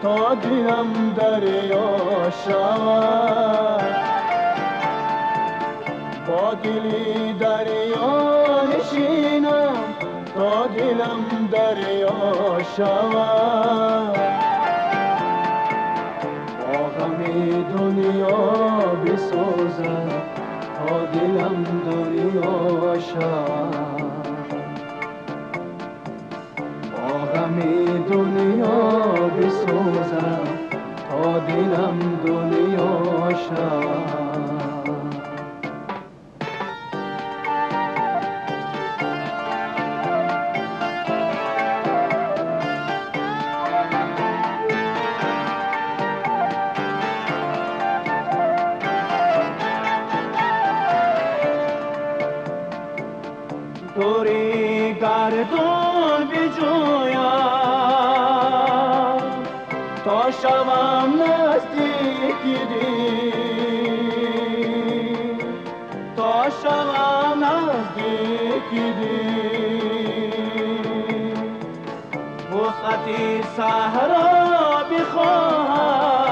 تا دلم دریا شود. با دلی دریا نشینم تا دلم دریا شود. با غم دنیا بسوزم تا دلم دریا شود. با غم دنیا بسوزم تا دلم دنیا شود. دوری گردون بجویم تا شوم نزدیک دل، تا شوم نزدیک دل. وسعت صحرا بخواهم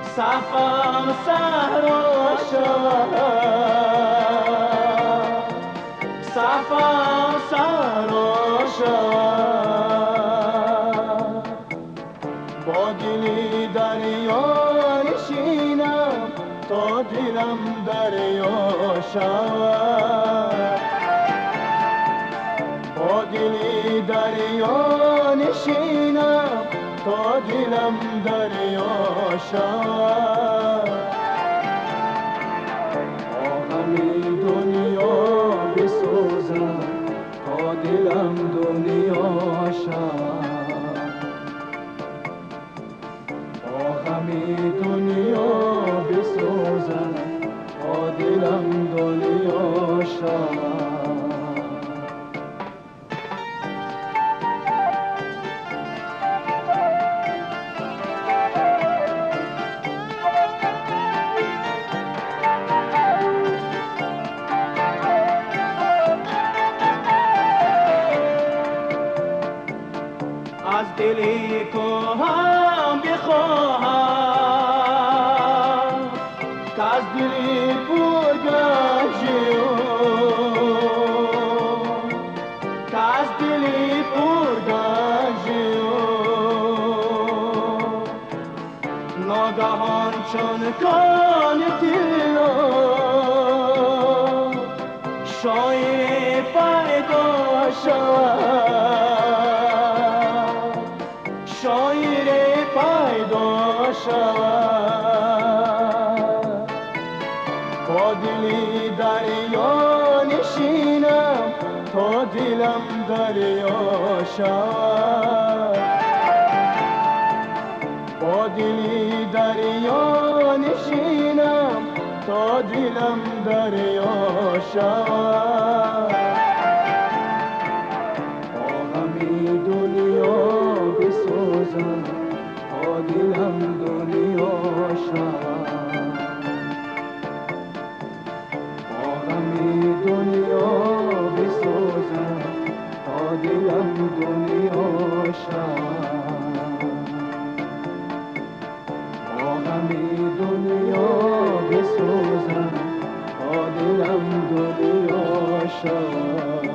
صفم صحرا شود. صفم صحرا شود. با دلی دریا نشینم تا دلم دریا شود. با دلی دریا نشینم تا دلم دریا شود. با غم دنیا بسوزم تا دلم دنیا شود. با غم دنیا بسوزم تا دلم دنیا شود. از دلی تو هم بخواهم که از دلی پرگنجی، که از دلی پرگنجی. ناگهان چون کان طلا شاعر پیدا شود. شاعر پیدا شود. با دلی دریا نشینم تا دلم دریا شود. با دلی دریا نشینم تا دلم دریا شود. با غم دنیا بسوزم تا دلم دنیا شود. با غم دنیا بسوزم تا دلم دنیا شود. با غم دنیا بسوزم تا دلم دنیا شود.